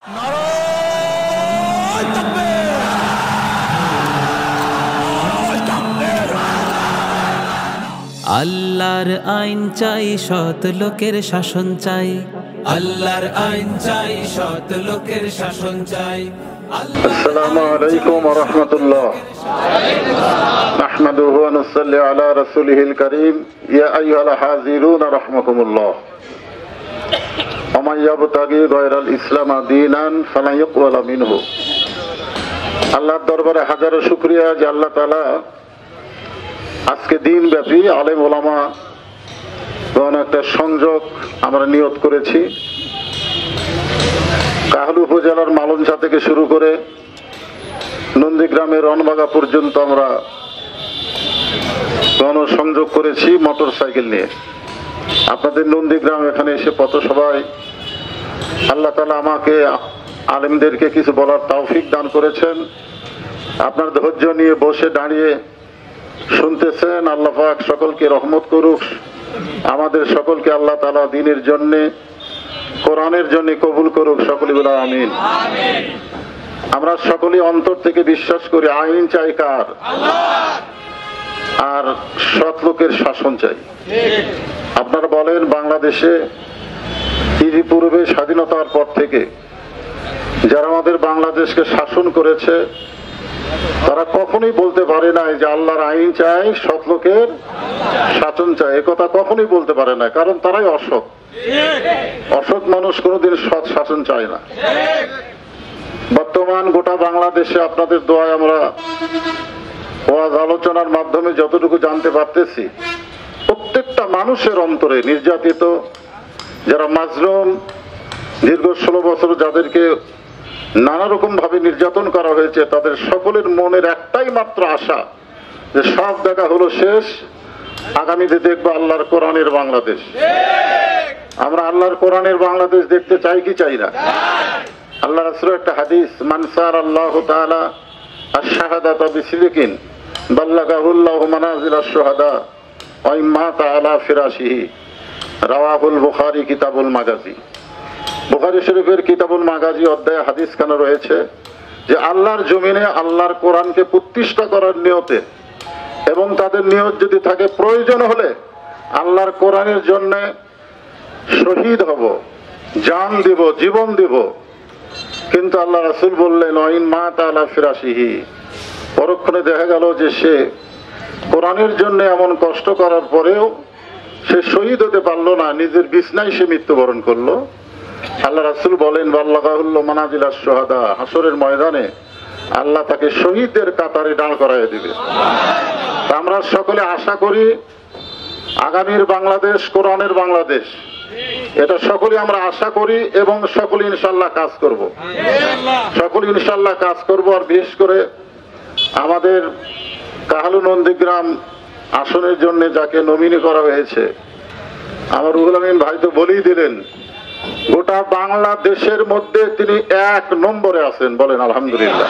আল্লাহর আইন চাই, সৎ লোকের শাসন চাই। আল্লাহর আইন চাই, সৎ লোকের শাসন চাই। আসসালামু আলাইকুম ওয়া রাহমাতুল্লাহ। নাহমাদুহু ওয়া নুসাল্লি আলা রাসূলিহিল কারীম। ইয়া আইয়ুহাল হাযিরুন রাহমাকুমুল্লাহ। ওয়া মান ইয়াবতাগি গায়রাল ইসলাম দীনান ফালান ইউকবালা মিনহু। আল্লাহর দরবারে হাজারো শুকরিয়া যে আল্লাহ তাআলা আজকে দিনব্যাপী আলেম ওলামা একটা সংযোগ আমরা নিয়ত করেছি। কাহালু উপজেলার মালঞ্চা থেকে শুরু করে নন্দীগ্রামের রনবাগা পর্যন্ত আমরা গণসংযোগ করেছি মোটর সাইকেল নিয়ে। আপনাদের নন্দীগ্রাম এখানে এসে পথসভায় আল্লাহ তাআলা আমাকে আলেমদেরকে কিছু বলার তৌফিক দান করেছেন। আপনার ধৈর্য নিয়ে বসে দাঁড়িয়ে শুনতেছেন। আল্লাহ পাক সকলকে রহমত করুক, আমাদের সকলকে আল্লাহ তাআলা দ্বীনের জন্য, কোরআনের জন্য কবুল করুক। সকলে বলে আমিন। আমরা সকলে অন্তর থেকে বিশ্বাস করি আইন চাই কার? আর সৎ লোকের শাসন চাই। আপনারা বলেন বাংলাদেশে পূর্বে স্বাধীনতার পর থেকে যারা আমাদের বাংলাদেশকে শাসন করেছে তারা কখনোই বলতে পারে না যে আল্লাহর আইন চাই, সৎ লোকের শাসন চাই। একথা কখনোই বলতে পারে না, কারণ তারাই অসৎ। অসৎ মানুষ কোনোদিন সৎ শাসন চায় না। বর্তমান গোটা বাংলাদেশে আপনাদের দোয়ায় আমরা ওয়াজ আলোচনার মাধ্যমে যতটুকু জানতে পারতেছি, প্রত্যেকটা মানুষের অন্তরে নির্যাতিত যারা মাজলুম, দীর্ঘ 16 বছর যাদেরকে নানা রকম ভাবে নির্যাতন করা হয়েছে, তাদের সকলের মনের একটাই মাত্র আশা যে সব দেখা হলো শেষ, আগামীতে দেখবো আল্লাহর কোরআনের বাংলাদেশ। আমরা আল্লাহর কোরআনের বাংলাদেশ দেখতে চাই কি চাই না? আল্লাহ রাসূলের একটা হাদিস, মান সারাল্লাহু তাআলা আশ-শাহাদাতা বিসিদকিন বাল্লাগাহুল্লাহু মানাজিলাশ শুহাদা ওয়া ইম্মাতা আলা ফিরাশিহি। রাওয়াহুল বুখারী কিতাবুল মাগাজি। বুখারী শরীফের কিতাবুল মাগাজি অধ্যায়ে হাদিস কেন রয়েছে যে আল্লাহর জমিনে আল্লাহর কোরআনকে প্রতিষ্ঠা করার নিয়তে, এবং তাদের নিয়ত যদি থাকে প্রয়োজন হলে আল্লাহর কোরআনের জন্য শহীদ হব, জান দিব, জীবন দিব। কিন্তু আল্লাহ রাসূল বললেন ওয়াইন মা তাআলা ফিরাশিহি, পরক্ষণে দেখা গেল যে সে কোরআনের জন্য এমন কষ্ট করার পরেও সে শহীদ হতে পারলো না, নিজের বিছনায় সে মৃত্যুবরণ করলো। আল্লাহ রাসূল বলেন বাল্লাগাহুল্লাহু মানাজিলাশ শুহাদা, হাসরের ময়দানে আল্লাহ তাকে শহীদদের কাতারে দাঁড় করায় দিবে। আমরা সকলে আশা করি আগামীর বাংলাদেশ কোরআনের বাংলাদেশ, এটা সকলে আমরা আশা করি এবং সকলে ইনশাআল্লাহ কাজ করব। সকলে ইনশাআল্লাহ কাজ করব। আর বিশেষ করে আমাদের কাহালু নন্দীগ্রাম আসনের জন্য যাকে নমিনি করা হয়েছে, আমার রুহুল আমিন ভাই তো বলেই দিলেন, গোটা বাংলাদেশের মধ্যে তিনি 1 নম্বরে আছেন। বলেন আলহামদুলিল্লাহ।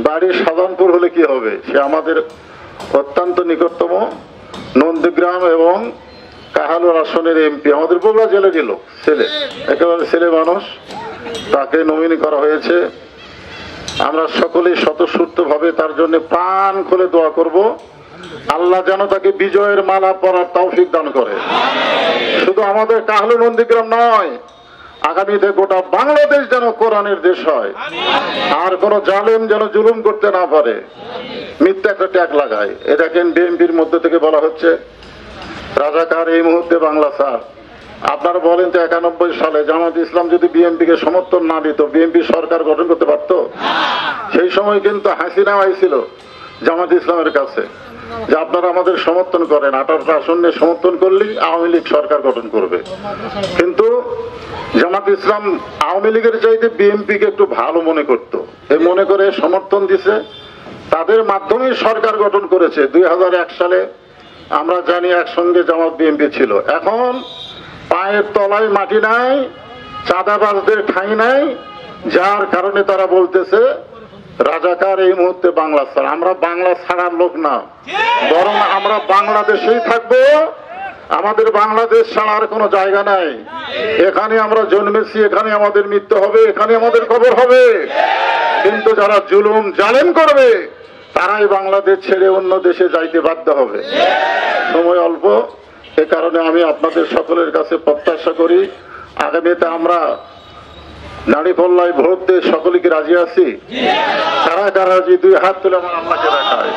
বাড়ি সাজানপুর হলে কি হবে, সে আমাদের অত্যন্ত নিকটতম নন্দীগ্রাম এবং কাহালুর আসনের এমপি, আমাদের বগুড়া জেলার লোক, ছেলে, একেবারে ছেলে মানুষ, তাকে নমিনি করা হয়েছে। আমরা সকলেই স্বতঃস্ফূর্ত ভাবে তার জন্য প্রাণ খুলে দোয়া করব, আল্লাহ যেন তাকে বিজয়ের মালা পরার তৌফিক দান করে। শুধু আমাদের কাহালু নন্দীগ্রাম নয়, আগামীতে গোটা বাংলাদেশ যেন কোরআনের দেশ হয়, আর কোন জালেম যেন জুলুম করতে না পারে, মিথ্যা একটা ট্যাগ লাগায়। এ দেখেন বিএনপির মধ্যে থেকে বলা হচ্ছে রাজাকার এই মুহূর্তে বাংলা ছাড়। আপনারা বলেন তো 91 সালে জামাত ইসলাম যদি বিএনপিকে সমর্থন না দিত, বিএনপি সরকার গঠন করতে পারত? সেই সময় কিন্তু হাসিনা আইছিল জামাত ইসলামের কাছে যে আপনারা আমাদের সমর্থন করেন, 18টা আসন নিয়ে সমর্থন করলেই আওয়ামী লীগ সরকার গঠন করবে। কিন্তু জামাত ইসলাম আওয়ামী লীগের চাইতে বিএনপিকে একটু ভালো মনে করত, এই মনে করে সমর্থন দিছে, তাদের মাধ্যমেই সরকার গঠন করেছে। 2001 সালে আমরা জানি একসঙ্গে জামাত বিএনপি ছিল। এখন পায়ের তলায় মাটি নাই, চাঁদাবাজদের ঠাঁই নাই, যার কারণে তারা বলতেছে রাজাকার এই মুহূর্তে বাংলা ছাড়া। আমরা বাংলা ছাড়ার লোক না, বরং আমরা বাংলাদেশেই থাকবো, আমাদের বাংলাদেশ ছাড়ার কোনো জায়গা নাই। এখানে আমরা জন্মেছি, এখানে আমাদের মৃত্যু হবে, এখানে আমাদের কবর হবে। কিন্তু যারা জুলুম জালেম করবে তারাই বাংলাদেশ ছেড়ে অন্য দেশে যাইতে বাধ্য হবে। সময় অল্প, এ কারণে আমি আপনাদের সকলের কাছে প্রত্যাশা করি আগামীতে আমরা দাঁড়িপাল্লায় ভোট দিয়ে সকলে কি রাজি আছি? কারা কারা রাজি? দুই হাত তুলে আমার আল্লাহকে দেখায়।